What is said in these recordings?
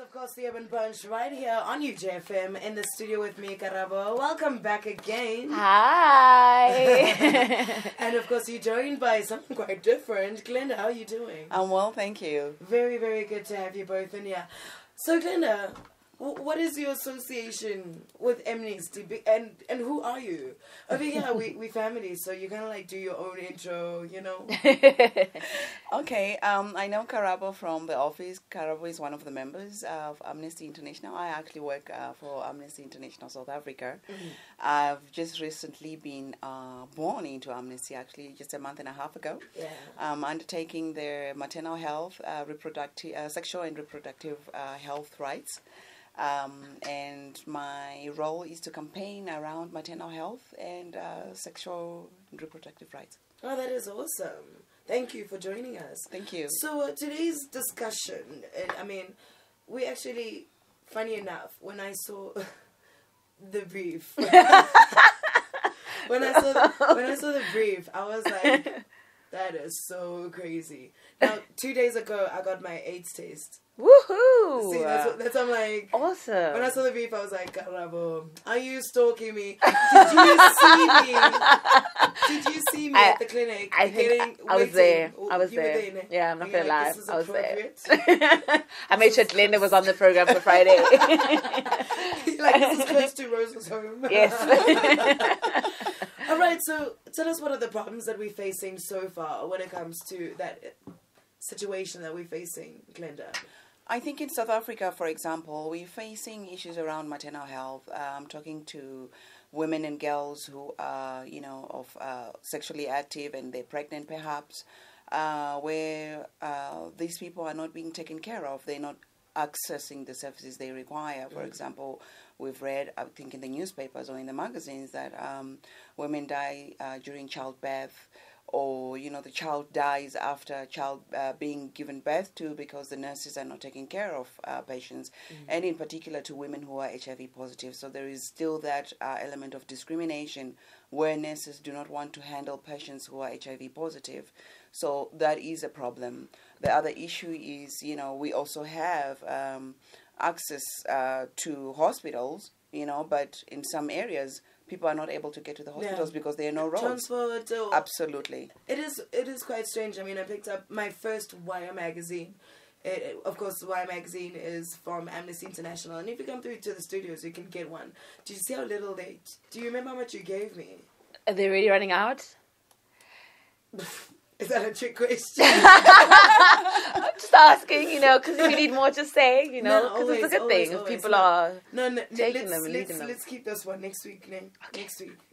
of course, the Urban Punch right here on UJFM in the studio with me, Karabo. Welcome back again. Hi. And of course, you're joined by something quite different. Glenda, how are you doing? I'm well, thank you. Very, very good to have you both in here. So, Glenda, what is your association with Amnesty, and who are you? Over here, we family, so you kind of like do your own intro, you know? Okay, I know Karabo from the office. Karabo is one of the members of Amnesty International. I actually work for Amnesty International South Africa. Mm-hmm. I've just recently been born into Amnesty, actually, just a month and a half ago. Yeah. Undertaking their maternal health, reproductive, sexual and reproductive health rights. And my role is to campaign around maternal health and sexual and reproductive rights. Oh, that is awesome. Thank you for joining us. Thank you. So today's discussion, I mean, we actually, funny enough, when I saw the brief, when I saw the brief, I was like, that is so crazy. Now, 2 days ago, I got my AIDS test. Woohoo! See, that's I'm like. Awesome. When I saw the brief, I was like, Karabo, are you stalking me? Did you see me? Did you see me at the clinic? I was there. I was there. There. Yeah, I'm not gonna lie. This is I was there. appropriate. I made sure Glenda was on the program for Friday. Like, this is close to Rose's home. Yes. All right, so tell us what are the problems that we're facing so far when it comes to that situation that we're facing, Glenda. I think in South Africa, for example, we're facing issues around maternal health. I'm talking to women and girls who are, sexually active and they're pregnant perhaps, where these people are not being taken care of. They're not accessing the services they require. For example, we've read, I think in the newspapers or in the magazines, that women die during childbirth, or the child dies after child being given birth to because the nurses are not taking care of patients, and in particular to women who are HIV positive. So there is still that element of discrimination where nurses do not want to handle patients who are HIV positive. So that is a problem. The other issue is, we also have access to hospitals, but in some areas people are not able to get to the hospitals because there are no roads. Transport. Absolutely. It is quite strange. I mean, I picked up my first Wire magazine. Of course, Wire magazine is from Amnesty International, and if you come through to the studios, you can get one. Did you see how little they? Do you remember how much you gave me? Are they really running out? Is that a trick question? I'm just asking, because if you need more, just say, because it's a good thing if people are taking them and leading them. Let's keep this one next week. Okay.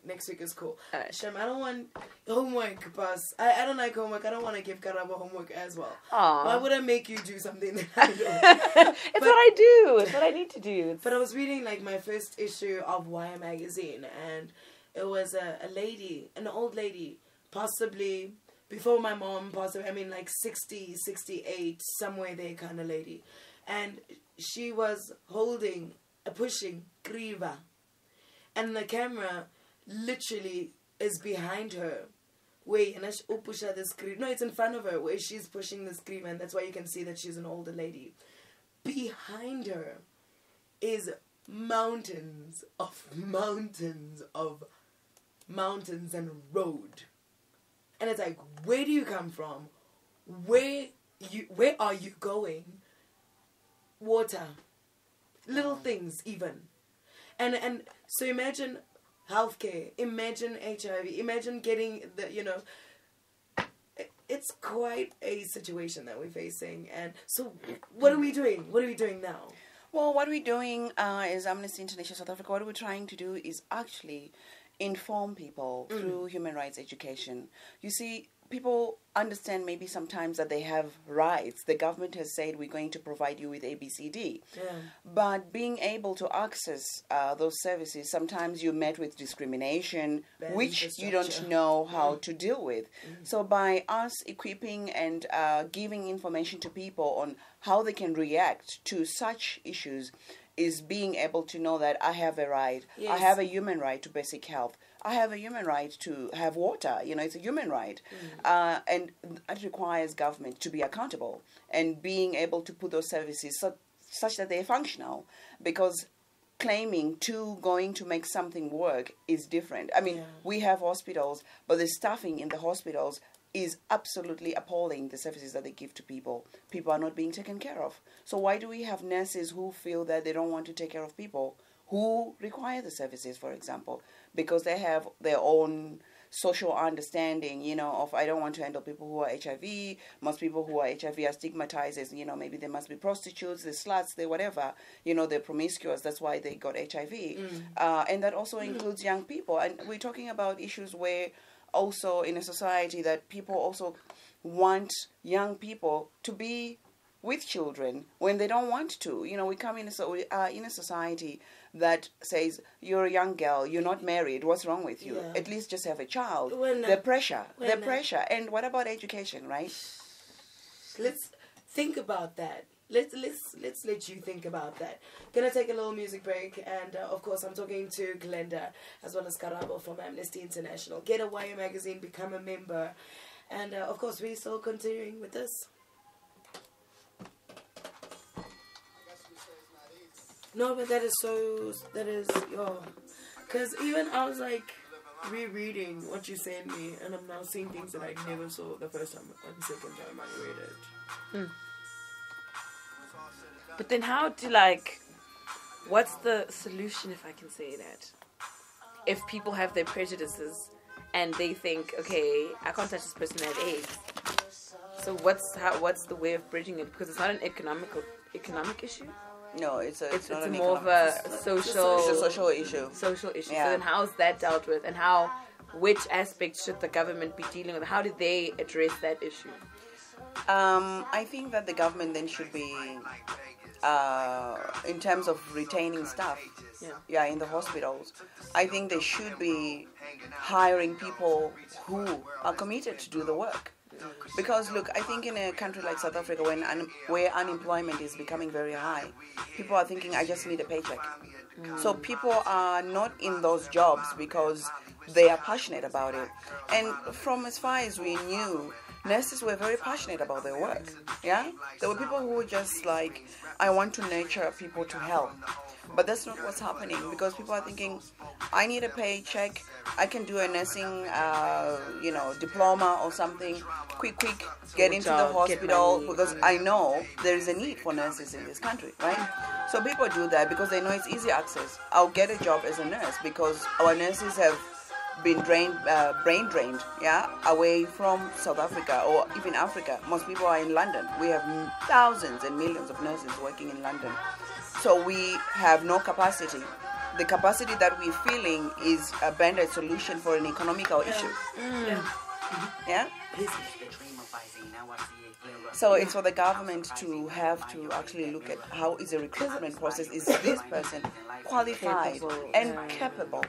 Next week is cool. Right. Shem, I don't want homework, boss. I don't like homework. I don't want to give Karabo homework as well. Aww. Why would I make you do something that I don't? It's what I do. It's what I need to do. But I was reading my first issue of Wire magazine, and it was a lady, an old lady, possibly before my mom passed away. I mean, 60, 68, somewhere there kind of lady. And she was pushing Kriva. And the camera literally is behind her. No, it's in front of her where she's pushing the screen, and that's why you can see that she's an older lady. Behind her is mountains and road. And it's like, where do you come from? Where are you going? Water. Little things even. And so imagine healthcare, imagine HIV, imagine getting it's quite a situation that we're facing. And so what are we doing? What are we doing now? Well, what we're doing is Amnesty International South Africa. What we're trying to do is actually inform people through human rights education. You see, people understand maybe sometimes that they have rights. The government has said we're going to provide you with ABCD. Yeah. But being able to access those services, sometimes you're met with discrimination, which you don't know how to deal with. So by us equipping and giving information to people on how they can react to such issues, is being able to know that I have a right. Yes. I have a human right to basic health. I have a human right to have water. It's a human right. And it requires government to be accountable and being able to put those services such that they're functional, because claiming to going to make something work is different. I mean, we have hospitals, but the staffing in the hospitals is absolutely appalling, the services that they give to people. People are not being taken care of. So why do we have nurses who feel that they don't want to take care of people who require the services, for example? Because they have their own social understanding, you know, of I don't want to handle people who are HIV. Most people who are HIV are stigmatized as, you know, maybe they must be prostitutes, they're sluts, they're whatever, you know, they're promiscuous, that's why they got HIV. And that also includes young people. And we're talking about issues where also in a society that people also want young people to be with children when they don't want to. You know, we come in a society that says, you're a young girl, you're not married, what's wrong with you? At least just have a child. The pressure. And what about education, right? Let's think about that. Let's let you think about that. Gonna take a little music break, and of course I'm talking to Glenda as well as Karabo from Amnesty International. Get a YA magazine, become a member, and of course we're still continuing with this. No, but that is because even I was like rereading what you sent me, and I'm now seeing things that I never saw the first time and the second time I read it. But then what's the solution, if I can say that? If people have their prejudices and they think, okay, I can't touch this person at AIDS. So what's the way of bridging it? Because it's not an economic issue. No, it's not more of a social issue. Social issue. Yeah. So then how's that dealt with, and which aspects should the government be dealing with? How do they address that issue? I think that the government then should be, in terms of retaining staff, in the hospitals, I think they should be hiring people who are committed to do the work. Because look, I think in a country like South Africa, where unemployment is becoming very high, people are thinking, I just need a paycheck. So people are not in those jobs because they are passionate about it. And from as far as we knew, nurses were very passionate about their work. Yeah, there were people who were just like, I want to nurture people to help. But that's not what's happening, because people are thinking, I need a paycheck, I can do a nursing, diploma or something, quick, get into the hospital, because I know there is a need for nurses in this country, right? So people do that because they know it's easy access. I'll get a job as a nurse because our nurses have been brain drained, away from South Africa or even Africa. Most people are in London. We have thousands and millions of nurses working in London. So we have no capacity. The capacity that we're feeling is a band-aid solution for an economical issue. Yeah? So it's for the government to have to actually look at how is the recruitment process. Is this person qualified and capable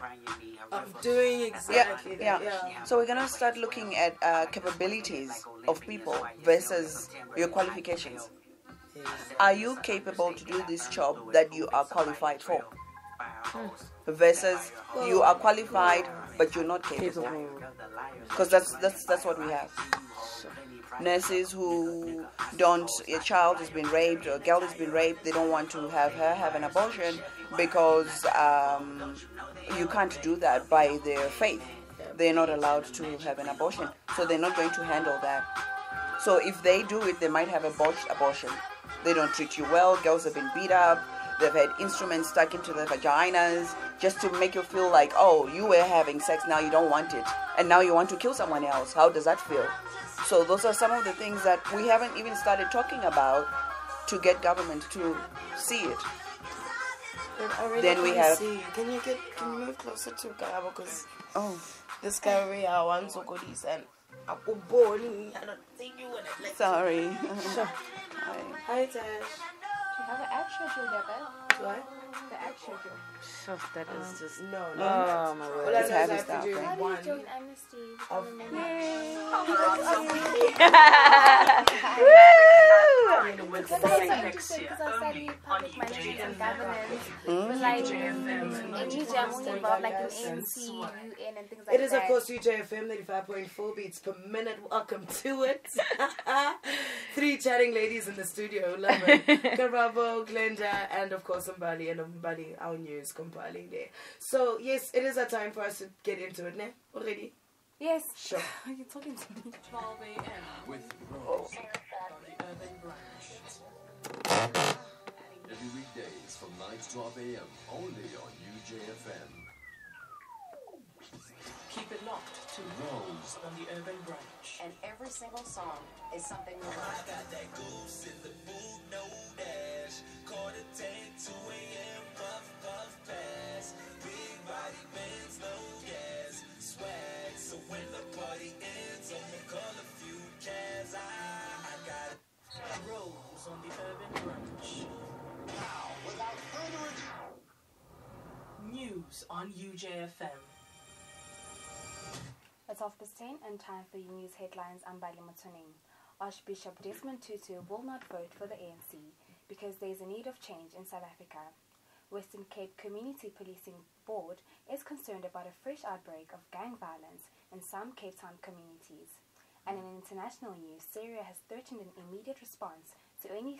of doing exactly that? So we're going to start looking at capabilities of people versus your qualifications. Are you capable to do this job that you are qualified for? Versus you are qualified but you're not capable. Because that's what we have. Nurses who a child has been raped or a girl has been raped, they don't want to have her have an abortion because you can't do that by their faith. They're not allowed to have an abortion, so they're not going to handle that. So if they do it, they might have a botched abortion. They don't treat you well. Girls have been beat up. They've had instruments stuck into their vaginas just to make you feel like, oh, you were having sex, now you don't want it. And now you want to kill someone else. How does that feel? So those are some of the things that we haven't even started talking about to get government to see it. Then we have... Can you move closer to Karabo? Because this guy we are one so good and I don't see you when I like. Sorry. Sure. Hi, Tash. Do you have an ad schedule there, babe? What? The ad schedule. So that is just... No. Oh, my word. It's heavy stuff, right? How do you join Amnesty? Because I study public management and governance. But like, in UJ, I'm only involved like in ANC, UN, and things like that. It is, of course, UJFM 95.4 beats per minute. Welcome to it. 3 chatting ladies in the studio. Love it. Bravo, Glenda, and of course Mbali, and Mbali, our news compiling there. So, yes, it is a time for us to get into it, ne? Already? Yes. Sure. You're talking to me. 12 a.m. with Rose on the Urban Branch. Every weekdays from 9 to 12 a.m. only on UJFM. Keep it locked to Rose on the Urban Branch. And every single song is something new. I got that goose in the boot, no dash. Quarter 10, 2 a.m. Puff, puff, pass. Big body bands, no gas. Swag, so when the party ends, I'ma call a few cabs. I got it. Rose on the Urban Branch. Now, without further ado. News on UJFM. It's 10:30 and time for your news headlines. I'm Bailey Motoning. Archbishop Desmond Tutu will not vote for the ANC because there is a need of change in South Africa. Western Cape Community Policing Board is concerned about a fresh outbreak of gang violence in some Cape Town communities. And in international news, Syria has threatened an immediate response to any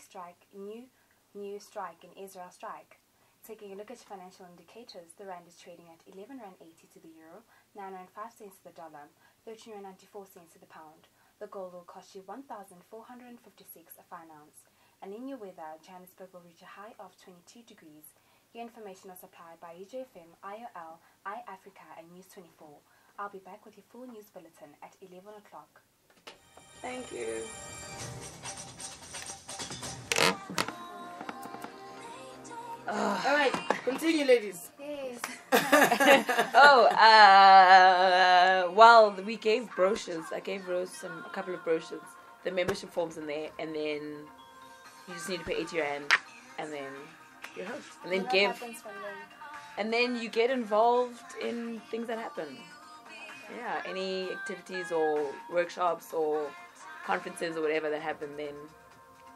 new strike in Israel strike. Taking a look at financial indicators, the rand is trading at 11 rand 80 to the euro, 9 rand 5 cents to the dollar, 13 rand 94 cents to the pound. The gold will cost you 1,456 a fine ounce. And in your weather, Johannesburg will reach a high of 22 degrees. Your information was supplied by UJFM, IOL, iAfrica, and News 24. I'll be back with your full news bulletin at 11 o'clock. Thank you. Alright, continue, ladies. Yes. Well, we gave brochures. I gave Rose a couple of brochures. The membership forms in there, and then you just need to pay 80 rand, and then you're host. And then What happens from then? and then you get involved in things that happen. Yeah, any activities or workshops or conferences or whatever that happen then,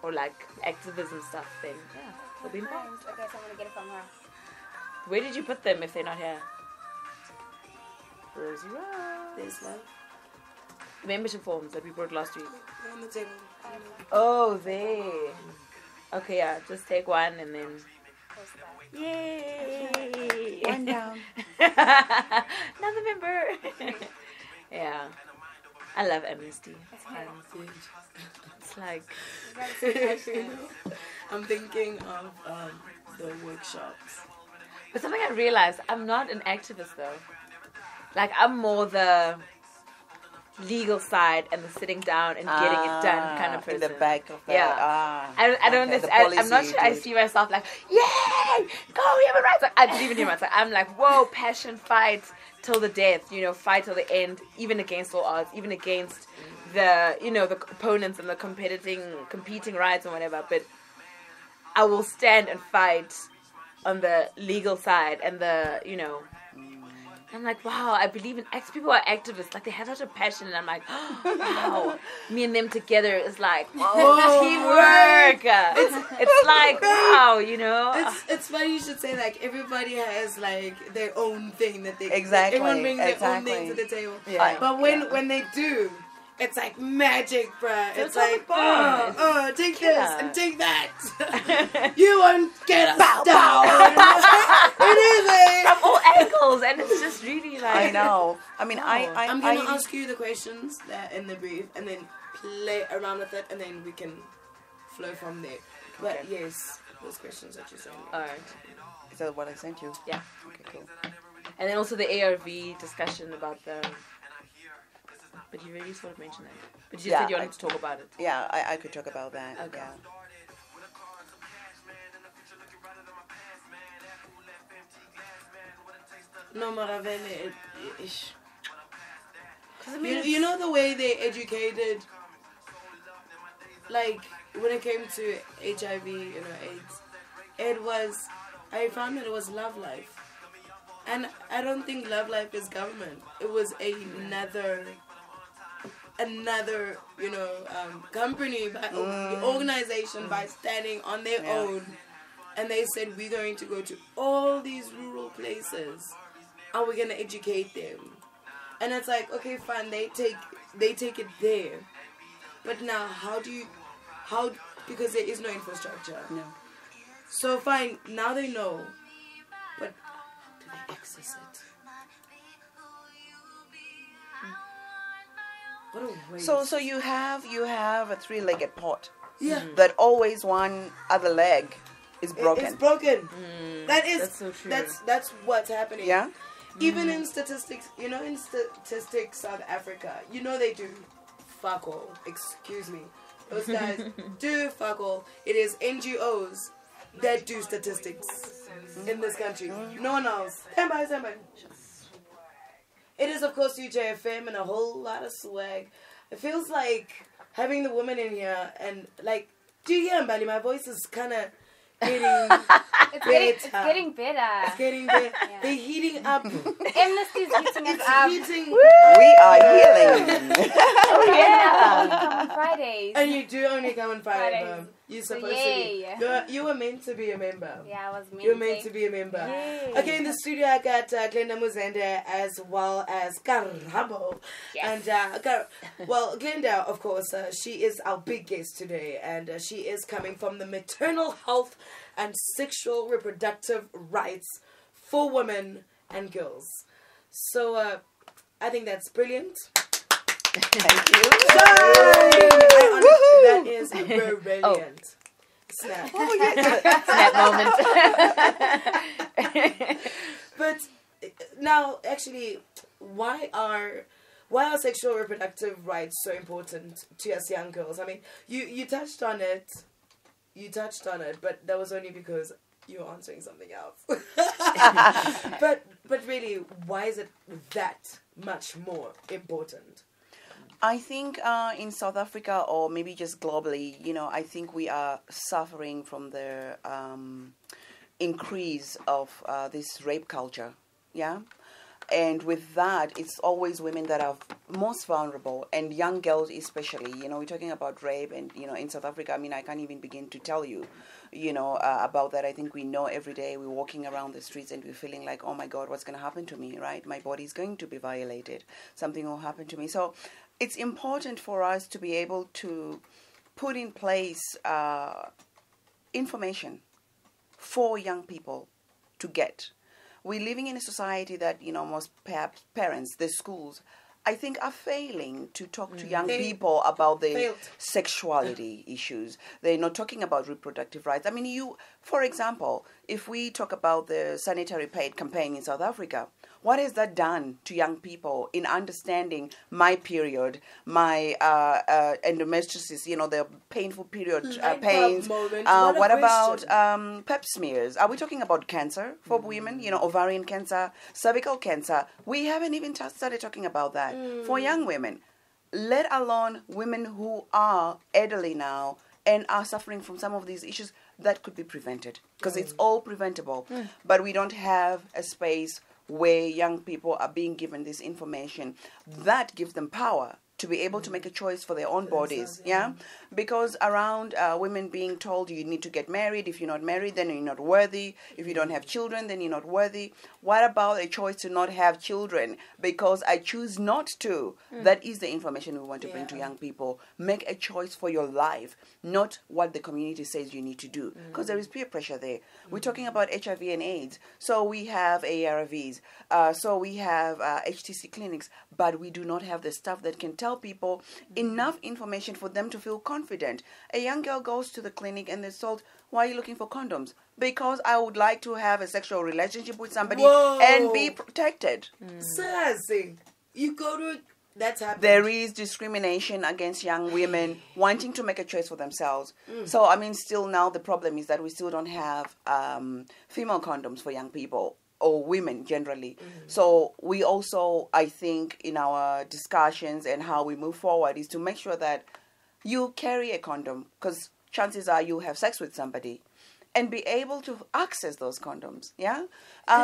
or like activism stuff, then yeah, they'll be involved. Okay, so I'm going to get it from her. Where did you put them if they're not here? Rosie Rose. There's love. The membership forms that we brought last week. They're on the table. Oh, there. Okay, yeah, just take one and then. Post that. Yay! One down. Another member. Yeah. I love Amnesty. It's like. I'm thinking of the workshops. But something I realized, I'm not an activist though. Like, I'm more the legal side and the sitting down and getting it done kind of person. In the back of that. Yeah. I don't okay, I'm not sure I see myself like, yay, go human rights. Like, I believe in human rights. Like, I'm like, whoa, passion, fight till the death, fight till the end, even against all odds, even against the, the opponents and the competing rights and whatever. But I will stand and fight on the legal side and the, I'm like, wow, I believe in people are activists. Like, they have such a passion, and I'm like, wow, me and them together is like, whoa, teamwork. It's like, wow, It's funny you should say, like, everybody has, like, their own thing that they... Exactly. Everyone brings their own thing to the table. Yeah. But when they do, it's like magic, bruh. So it's like, take killer. this and take that. You won't get us down. It is from all angles, and it's just really like... I know. I mean, I'm going to ask you the questions that in the brief, and then play around with it, and then we can flow from there. But yes, those questions that you're saying. Alright. Is that what I sent you? Yeah. Okay, cool. And then also the ARV discussion about the... But you really sort of mentioned that. But you said you wanted to talk about it. Yeah, I could talk about that. Okay. Yeah. No, Maravele, you know the way they educated, like, when it came to HIV, AIDS, I found that it was Love Life. And I don't think Love Life is government. It was another company, organization by standing on their own. And they said, we're going to go to all these rural places and we're going to educate them. And it's like, okay, fine, they take it there. But now, because there is no infrastructure. No. So fine, now they know. But how do they access it? What a waste. So you have a three-legged pot. Yeah. That always one other leg is broken. It's broken. That is That's so true. That's what's happening. Yeah. Even in statistics, in statistics South Africa, they do fuck all. Excuse me. Those guys do fuck all. It is NGOs that do statistics in this country. No one else. Stand by. It is, of course, UJFM and a whole lot of swag. It feels like having the woman in here and, like, do you hear, Mbali? My voice is kind of getting It's getting better. It's getting better. They're heating up. Amnesty's heating us up. We are healing. Oh yeah. We come on Fridays. And you do only come on Friday, Fridays. Mom. You're So supposed yay. to be. You were meant to be a member. Yeah, I was meant You're meant to be a member. Yay. Okay, in the studio I got Glenda Muzende as well as Karabo. Yes. And, Glenda, of course, she is our big guest today. And she is coming from the Maternal Health and Sexual Reproductive Rights for Women and Girls. So, I think that's brilliant. Thank you. That is brilliant. Snap. Snap moment. But now, actually, why are sexual reproductive rights so important to us young girls? I mean, you touched on it. But that was only because you were answering something else. but really, why is it that much more important? I think in South Africa, or maybe just globally, I think we are suffering from the increase of this rape culture. Yeah. And with that, it's always women that are most vulnerable, and young girls especially. We're talking about rape, and, in South Africa, I mean, I can't even begin to tell you, about that. I think we know every day we're walking around the streets and we're feeling like, oh my God, what's going to happen to me, right? My body's going to be violated. Something will happen to me. So it's important for us to be able to put in place information for young people to get. We're living in a society that, most perhaps parents, the schools, I think are failing to talk to young people about the sexuality issues. They're not talking about reproductive rights. I mean, for example, if we talk about the sanitary pad campaign in South Africa, what has that done to young people in understanding my period, my endometriosis, the painful period pains? What about pap smears? Are we talking about cancer for women, ovarian cancer, cervical cancer? We haven't even started talking about that for young women, let alone women who are elderly now and are suffering from some of these issues that could be prevented, because it's all preventable. But we don't have a space where young people are being given this information that gives them power to be able to make a choice for their own bodies, yeah? Because around women being told you need to get married. If you're not married, then you're not worthy. If you don't have children, then you're not worthy. What about a choice to not have children because I choose not to? That is the information we want to bring to young people. Make a choice for your life, not what the community says you need to do, because there is peer pressure there. We're talking about HIV and AIDS, so we have ARVs, so we have HTC clinics, but we do not have the stuff that can tell people enough information for them to feel confident. A young girl goes to the clinic and they're told, why are you looking for condoms? Because I would like to have a sexual relationship with somebody and be protected. Sassy. You go to... That's happening. There is discrimination against young women wanting to make a choice for themselves. So, I mean, still now the problem is that we still don't have female condoms for young people, or women generally. So we also, I think, in our discussions and how we move forward is to make sure that you carry a condom, because chances are you have sex with somebody, and be able to access those condoms, yeah?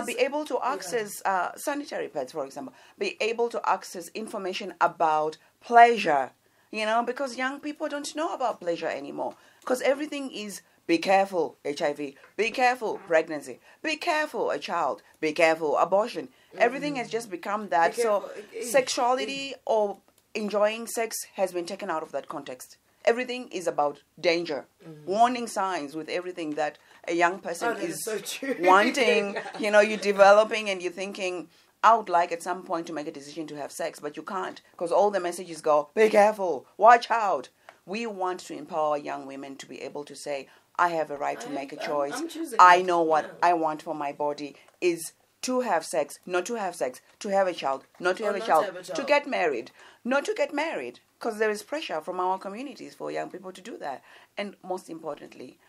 Be able to access sanitary pads, for example. Be able to access information about pleasure, because young people don't know about pleasure anymore, because everything is be careful, HIV, be careful, pregnancy, be careful, a child, be careful, abortion. Everything has just become that. So sexuality or enjoying sex has been taken out of that context. Everything is about danger, warning signs with everything that a young person that is so true. wanting, you're developing and you're thinking, I would like at some point to make a decision to have sex, but you can't because all the messages go, be careful, watch out. We want to empower young women to be able to say, I have a right to make a choice. I'm choosing I it. know what Yeah. I want for my body is to have sex, not to have sex, to have a child, not to Or have a not child, have a to child. get married, not to get married, because there is pressure from our communities for young people to do that. And most importantly,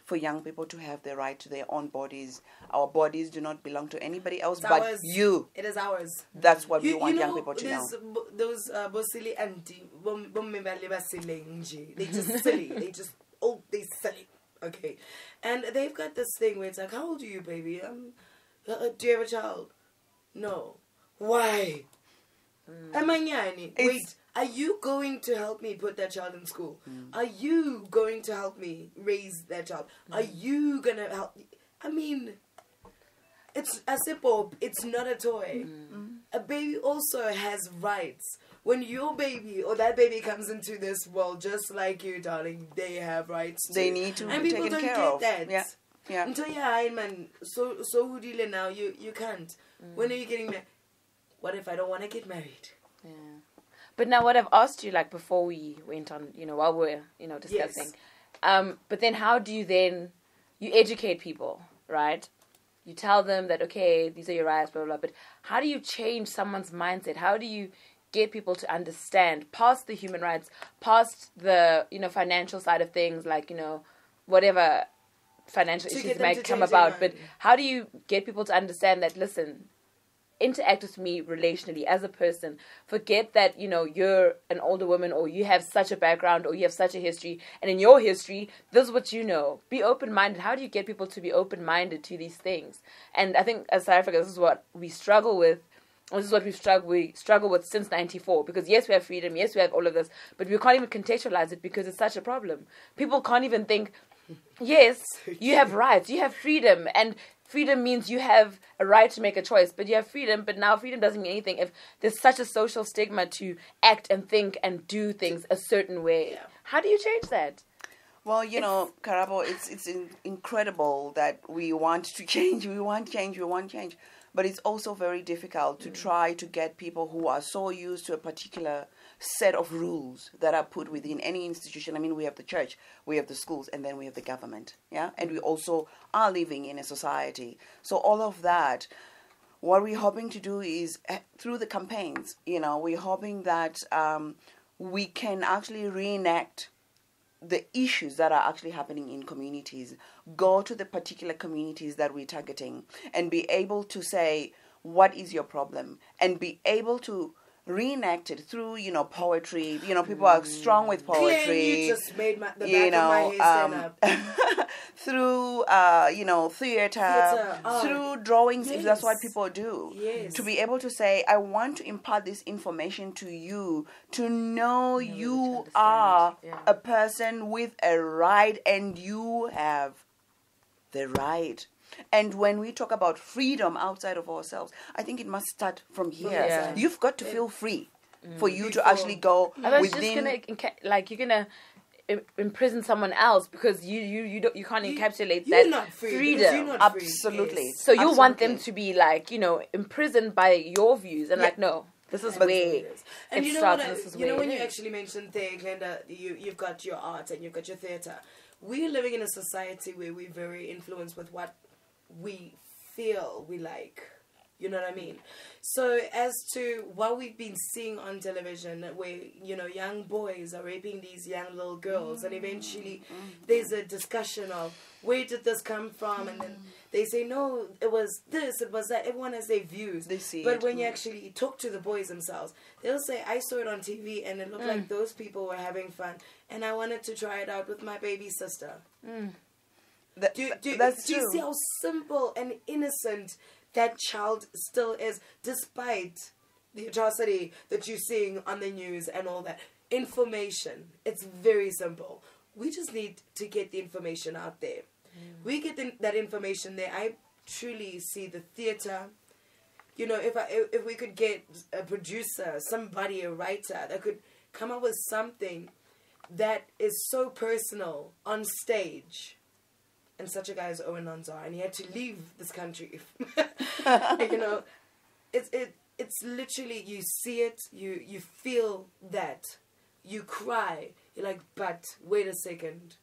for young people to have the right to their own bodies. Our bodies do not belong to anybody else It's but ours. you. It is ours. That's what we want young people to know. Those silly auntie, they just silly. They silly. Okay, and they've got this thing where it's like, how old are you, baby? Do you have a child? No. Why? Wait, are you going to help me put that child in school? Are you going to help me raise that child? Are you gonna help me? I mean, it's a simple. It's not a toy. A baby also has rights. When your baby or that baby comes into this world, just like you, darling, they have rights too. They need to and be people taken don't care get of. that. Yeah. Yeah. Until you're high, man. So who deal now? You can't. When are you getting married? What if I don't want to get married? Yeah. But now what I've asked you, like before we went on, while we're, discussing, but then how do you you educate people, right? You tell them that, okay, these are your rights, blah, blah, blah, but how do you change someone's mindset? How do you get people to understand past the human rights, past the, financial side of things, like, whatever financial To issues get them might to come change their about, but mind. how do you get people to understand that, listen, interact with me relationally as a person. Forget that, you're an older woman or you have such a background or you have such a history. And in your history, this is what you know. Be open-minded. How do you get people to be open-minded to these things? And I think as South Africa, this is what we struggle with. This is what we struggle with since 94. Because yes, we have freedom. Yes, we have all of this. But we can't even contextualize it because it's such a problem. People can't even think, yes, you have rights. You have freedom. And freedom means you have a right to make a choice, but you have freedom, but now freedom doesn't mean anything if there's such a social stigma to act and think and do things a certain way. Yeah. How do you change that? Well, Karabo, it's incredible that we want to change, we want change, but it's also very difficult to try to get people who are so used to a particular set of rules that are put within any institution. I mean, we have the church, we have the schools, and then we have the government, yeah? And we also are living in a society. So all of that, what we're hoping to do is, through the campaigns, we're hoping that we can actually reenact the issues that are actually happening in communities, go to the particular communities that we're targeting and be able to say, what is your problem? And be able to reenact it through, poetry. People are strong with poetry. Glenn, you just made the back of my hair stand up. Through, theater, art. through drawings, if that's what Yes. people do. Yes. To be able to say, I want to impart this information to you, to know you understand are it. Yeah. a person with a right and you have the right. And when we talk about freedom outside of ourselves, I think it must start from here. Yeah. You've got to feel free for you to Before. actually go Otherwise, within. you're gonna imprison someone else because you can't encapsulate You're that not free. freedom. Because you're not free. Absolutely. Yes. So you want them Absolutely. to be imprisoned by your views and no, this is where And it you know starts. what? And this is You know where when it you is. actually mentioned there, Glenda, you've got your art and you've got your theatre. We're living in a society where we're very influenced with what we feel we like. You know what I mean? So as to what we've been seeing on television, where young boys are raping these young little girls, and eventually there's a discussion of where did this come from, and then they say no, it was this, it was that. Everyone has their views. They see but it. when you actually talk to the boys themselves, they'll say, I saw it on TV and it looked like those people were having fun, and I wanted to try it out with my baby sister. That's Do true. you see how simple and innocent that child still is, despite the atrocity that you're seeing on the news and all that? Information. It's very simple. We just need to get the information out there. We get that information there. I truly see the theatre. If we could get a producer, somebody, a writer that could come up with something that is so personal on stage, and such a guy as Owen Nanzar, and he had to leave this country. You know, it's literally, you see it, you feel that, you cry, you're like, but wait a second,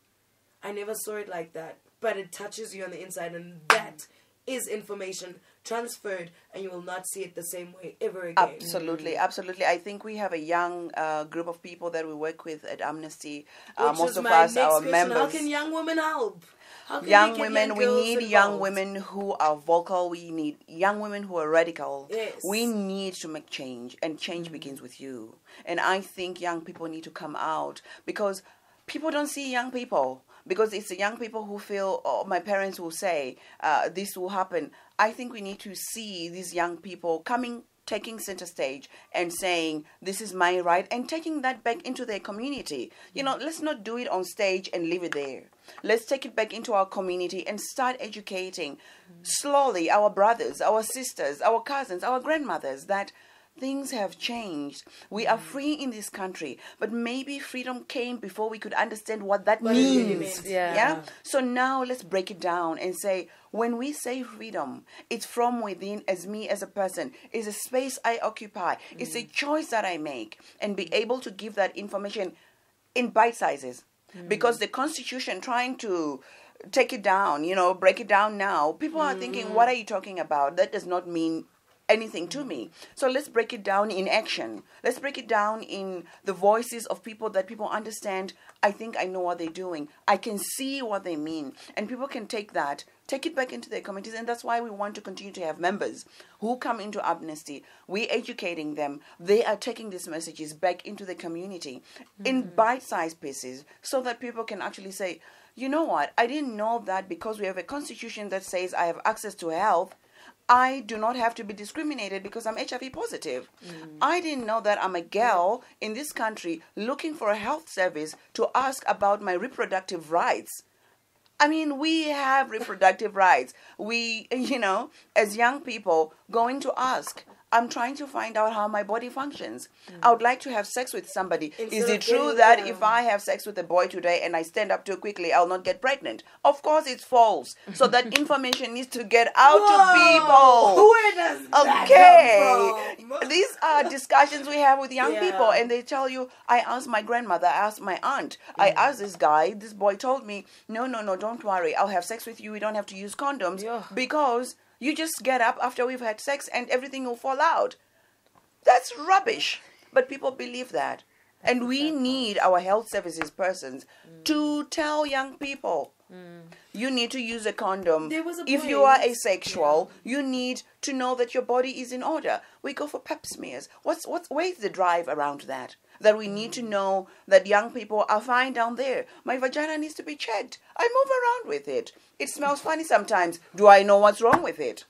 I never saw it like that, but it touches you on the inside, and that is information transferred, and you will not see it the same way ever again. Absolutely, absolutely. I think we have a young group of people that we work with at Amnesty. Which Most was of my us, next our question. members. How can young women help? How can Young we get women, young we girls need young involved? women who are vocal. We need young women who are radical. Yes. We need to make change, and change begins with you. And I think young people need to come out, because people don't see young people, because it's the young people who feel, oh, my parents will say this will happen. I think we need to see these young people taking center stage and saying, this is my right, and taking that back into their community. You know, let's not do it on stage and leave it there. Let's take it back into our community and start educating slowly our brothers, our sisters, our cousins, our grandmothers, that things have changed. We are free in this country, but maybe freedom came before we could understand what that What it really means. means. Yeah. So now let's break it down and say, when we say freedom, it's from within, as me as a person. It's a space I occupy. It's a choice that I make, and be able to give that information in bite sizes. Because the Constitution trying to take it down, you know, break it down now, people are thinking, what are you talking about? That does not mean anything to me. So let's break it down in action. Let's break it down in the voices of people that people understand. I think I know what they're doing. I can see what they mean. And people can take it back into their communities. And that's why we want to continue to have members who come into Amnesty. We're educating them. They are taking these messages back into the community in bite-sized pieces, so that people can actually say, you know what, I didn't know that because we have a constitution that says I have access to health, I do not have to be discriminated because I'm HIV positive. I didn't know that I'm a girl in this country looking for a health service to ask about my reproductive rights. I mean, we have reproductive rights. We, you know, as young people, going to ask, I'm trying to find out how my body functions. I would like to have sex with somebody. Is it true that if I have sex with a boy today and I stand up too quickly, I'll not get pregnant? Of course it's false. So that information needs to get out to people. Where does that come from? These are discussions we have with young people, and they tell you, I asked my grandmother, I asked my aunt, I asked this guy, this boy told me, no, don't worry, I'll have sex with you, we don't have to use condoms, because you just get up after we've had sex and everything will fall out. That's rubbish. But people believe that. And we need our health services persons to tell young people, you need to use a condom. If you are asexual, you need to know that your body is in order. We go for pap smears. Where's the drive around that? That we need to know that young people are fine down there. My vagina needs to be checked. I move around with it. It smells funny sometimes. Do I know what's wrong with it?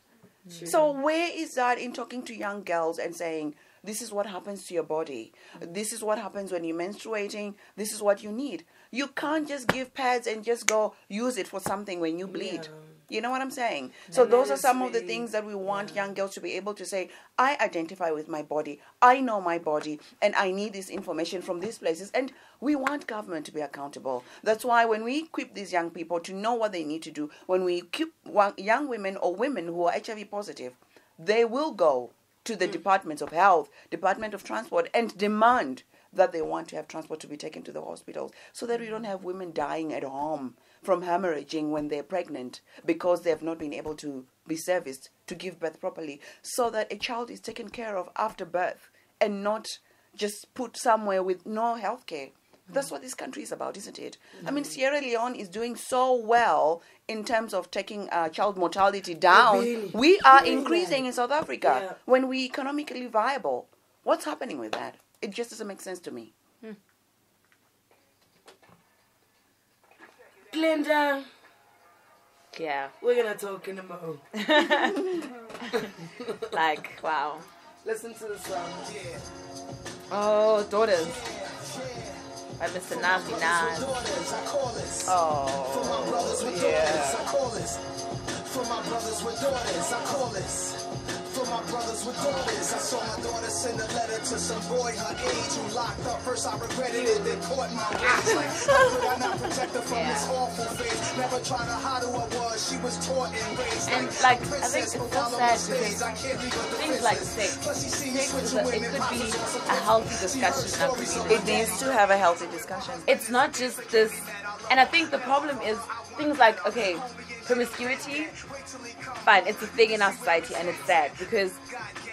So where is that in talking to young girls and saying, this is what happens to your body. This is what happens when you're menstruating. This is what you need. You can't just give pads and just go use it for something when you bleed. You know what I'm saying? So those are some of the things that we want young girls to be able to say, I identify with my body. I know my body. And I need this information from these places. And we want government to be accountable. That's why when we equip these young people to know what they need to do, when we equip young women or women who are HIV positive, they will go to the Departments of Health, Department of Transport, and demand that they want to have transport to be taken to the hospitals, so that we don't have women dying at home from hemorrhaging when they're pregnant because they have not been able to be serviced to give birth properly, so that a child is taken care of after birth and not just put somewhere with no health care. That's what this country is about, isn't it? I mean, Sierra Leone is doing so well in terms of taking child mortality down. Really? We are increasing in South Africa when we're economically viable. What's happening with that? It just doesn't make sense to me. Glenda, Yeah. we're gonna talk in a moment. Like, wow. Listen to the song. Oh, Daughters. By Mr. Nazi Nas. Oh, yeah. For my brothers with daughters, I call this. For of my brothers with daughters. I saw my daughter send a letter to some boy her age who locked up. First I regretted it, then caught my rage. Like, how could I not protect her from this awful fate? Never trying to hide who I was. She was taught and raised. And like, I think it's so sad because things like sex it could be a healthy discussion in our community. It needs to have a healthy discussion. It's not just this, and I think the problem is things like, okay, promiscuity, fine, it's a thing in our society and it's sad because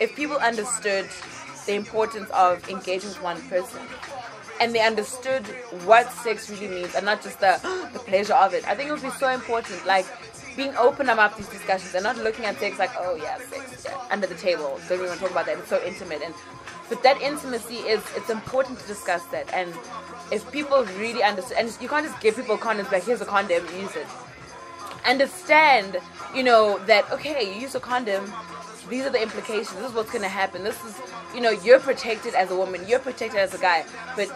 if people understood the importance of engaging with one person and they understood what sex really means and not just the pleasure of it, I think it would be so important, like being open about these discussions and not looking at sex like, oh yeah, sex, yeah, under the table, don't even talk about that, it's so intimate. And but that intimacy it's important to discuss that. And if people really understand, and you can't just give people condoms like, here's a condom, use it. Understand, that, okay, you use a condom, these are the implications, this is what's going to happen, this is, you're protected as a woman, you're protected as a guy, but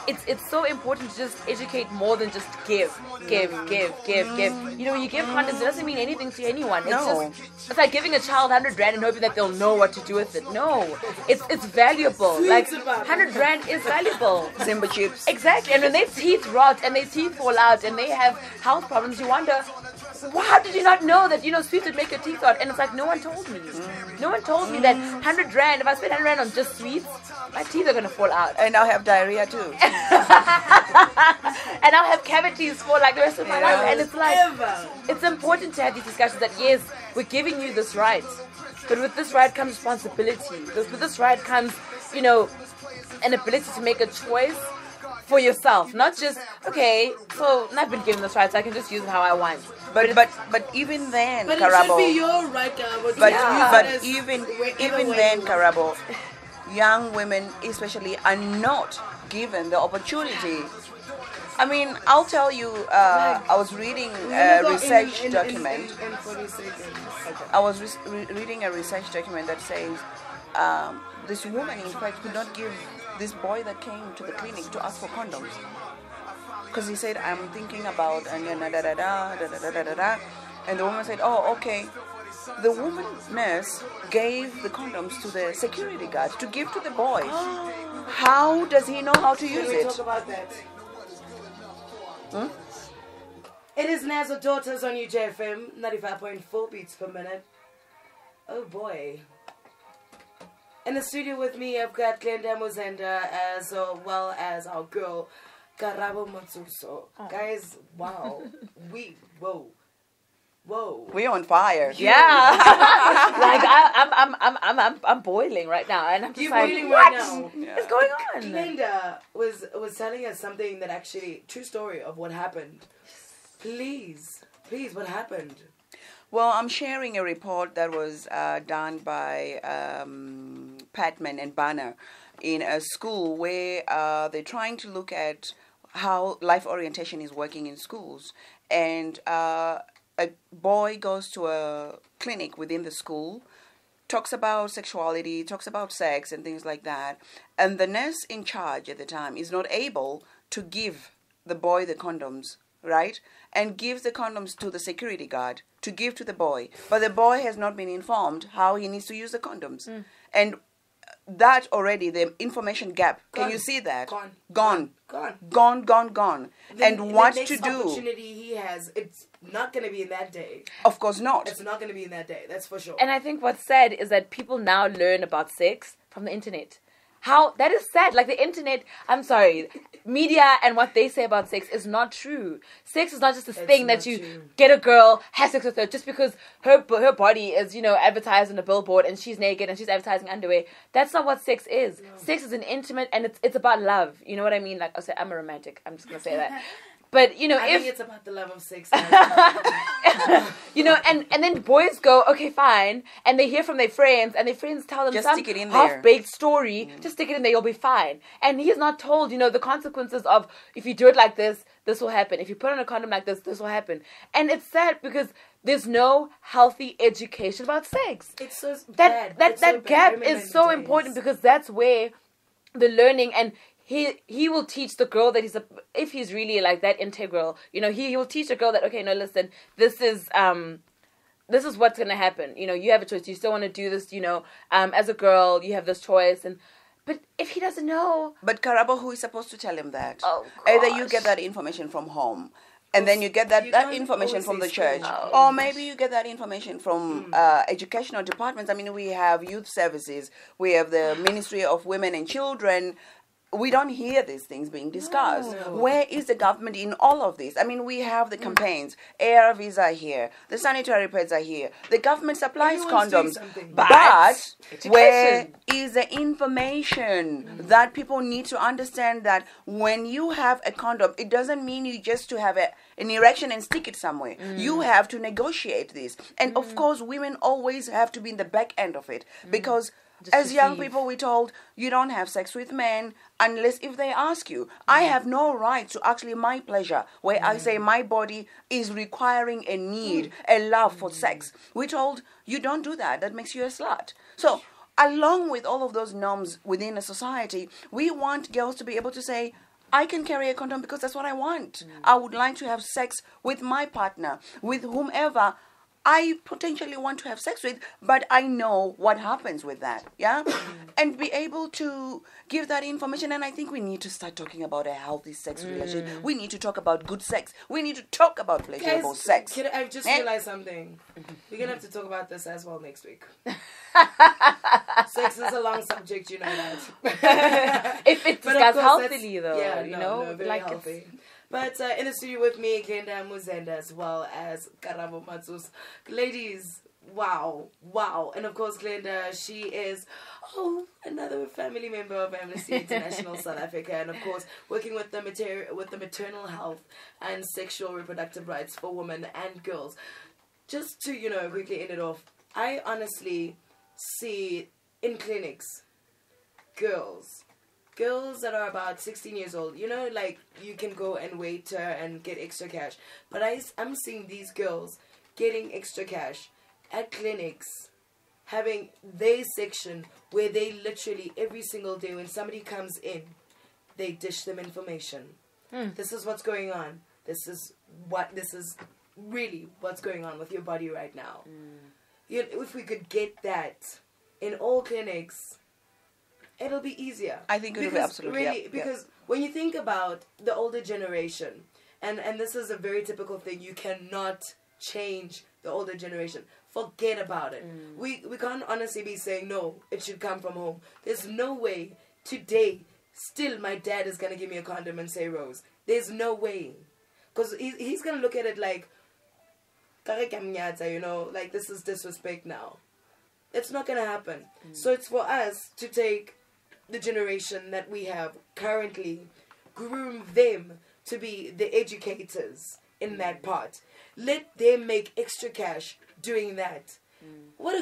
it's so important to just educate more than just give. When you give condoms, it doesn't mean anything to anyone. It's like giving a child 100 rand and hoping that they'll know what to do with it. No, it's valuable. Like 100 rand is valuable. Simba chips. Exactly. And when their teeth rot and their teeth fall out and they have health problems, you wonder, how did you not know that, sweets would make your teeth rot? And it's like, no one told me. No one told me that 100 rand, if I spend 100 rand on just sweets, my teeth are going to fall out. And I'll have diarrhea too. And I'll have cavities for like the rest of my life. And it's like, it's important to have these discussions that, yes, we're giving you this right. But with this right comes responsibility. With this right comes, an ability to make a choice for yourself. Not just, okay, so I've been given this right, so I can just use it how I want. But even then, but Karabo. It should be your right, Karabo. But even then, Karabo, young women especially are not given the opportunity. I mean, I'll tell you, I was reading a research document. In 40 seconds. Okay. I was reading a research document that says this woman, in fact, could not give this boy that came to the clinic to ask for condoms. Because he said, I'm thinking about, and and the woman said, oh, okay. The woman nurse gave the condoms to the security guard to give to the boy. How does he know how to use Can we it? talk about that? It is Nazo Daughters on UJFM, 95.4 beats per minute. Oh boy. In the studio with me, I've got Glenda Muzenda as well as our girl, Karabo Matsuso. Guys, wow. Whoa. We're on fire. Yeah. Like I'm boiling right now, and I'm just You're like, boiling what right now. is going on? Glenda was telling us something that actually, true story of what happened. Please, what happened? Well, I'm sharing a report that was done by Patman and Banner in a school where they're trying to look at how life orientation is working in schools. And a boy goes to a clinic within the school, talks about sexuality, talks about sex and things like that. And the nurse in charge at the time is not able to give the boy the condoms, right? And gives the condoms to the security guard to give to the boy. But the boy has not been informed how he needs to use the condoms. And that already, the information gap, can you see that? Gone. And what the to next do? opportunity he has, it's not going to be in that day. Of course not. It's not going to be in that day, that's for sure. And I think what's sad is that people now learn about sex from the internet. How that is sad. Like the internet, I'm sorry, media and what they say about sex is not true. Sex is not just this thing that you get a girl, have sex with her just because her body is, advertised on a billboard and she's naked and she's advertising underwear. That's not what sex is. No. Sex is an intimate and it's about love. You know what I mean? Like I said, I'm a romantic. I'm just gonna say that. But I think it's about the love of sex. And then boys go, okay, fine, and they hear from their friends, and their friends tell them just some stick it in there. half-baked story. Just stick it in there, you'll be fine. And he's not told, the consequences of if you do it like this will happen. If you put on a condom like this will happen. And it's sad because there's no healthy education about sex. It's so bad. That gap is so important because that's where the learning and he will teach the girl that if he's really like that integral, he will teach the girl that, okay, no, listen, this is this is what's gonna happen. You know, you have a choice. You still want to do this. You know, as a girl, you have this choice, but if he doesn't know, But Karabo, who is supposed to tell him that? Oh, Either you gosh. get that information from home, and then you get that You that can't information always from the say church, school. or maybe you get that information from educational departments. I mean, we have youth services, we have the Ministry of Women and Children. We don't hear these things being discussed. No. Where is the government in all of this? I mean, we have the campaigns. ARVs are here. The sanitary pads are here. The government supplies Everyone's doing condoms. something. But Education. where is the information that people need to understand that when you have a condom, it doesn't mean you just to have an erection and stick it somewhere. You have to negotiate this. And of course, women always have to be in the back end of it because as young receive. people, we're told you don't have sex with men unless if they ask you. I have no right to actually my pleasure, where I say my body is requiring a need, a love for sex. We're told you don't do that. That makes you a slut. So, along with all of those norms within a society, we want girls to be able to say, I can carry a condom because that's what I want. I would like to have sex with my partner, with whomever I potentially want to have sex with, but I know what happens with that, yeah? And be able to give that information. And I think we need to start talking about a healthy sex relationship. We need to talk about good sex. We need to talk about pleasurable sex. I've just realized something. We're going to have to talk about this as well next week. Sex is a long subject, you know that. if it's But of discussed course, that's- healthily, though, yeah, you no, know, no, very like healthy. But in the studio with me, Glenda Muzenda, as well as Karabo Matsus. Ladies, wow. And of course, Glenda, she is, another family member of Amnesty International South Africa. And of course, working with the maternal health and sexual reproductive rights for women and girls. Just to, quickly end it off, I honestly see in clinics, girls that are about 16 years old, like you can go and waiter and get extra cash. But I'm seeing these girls getting extra cash at clinics, having their section where they literally every single day when somebody comes in, they dish them information. This is what's going on. This is really what's going on with your body right now. If we could get that in all clinics, it'll be easier. I think it will be absolutely. Really, because when you think about the older generation, and this is a very typical thing, you cannot change the older generation. Forget about it. We can't honestly be saying, no, it should come from home. There's no way today, still my dad is going to give me a condom and say rose. There's no way. Because he's going to look at it like, like this is disrespect now. It's not going to happen. So it's for us to take the generation that we have currently, groom them to be the educators in that part. Let them make extra cash doing that. What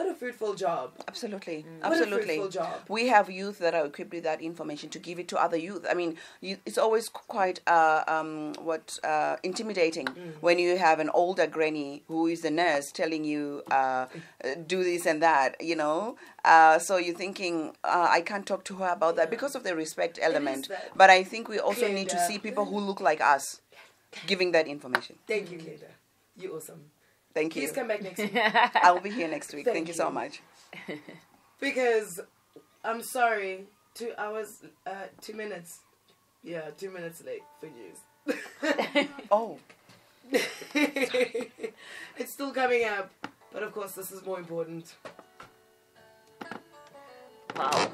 a fruitful job. Absolutely. What a Absolutely. fruitful job. We have youth that are equipped with that information to give it to other youth. I mean, it's always quite intimidating when you have an older granny who is the nurse telling you do this and that, so you're thinking, I can't talk to her about that because of the respect element. that. But I think we also need to Glenda. see people who look like us giving that information. Thank you, Glenda. You're awesome. Thank you. Please come back next week. I'll be here next week. Thank you so you. much. Because, I'm sorry, 2 hours, 2 minutes. Yeah, 2 minutes late for news. Oh. It's still coming up. But of course, this is more important. Wow.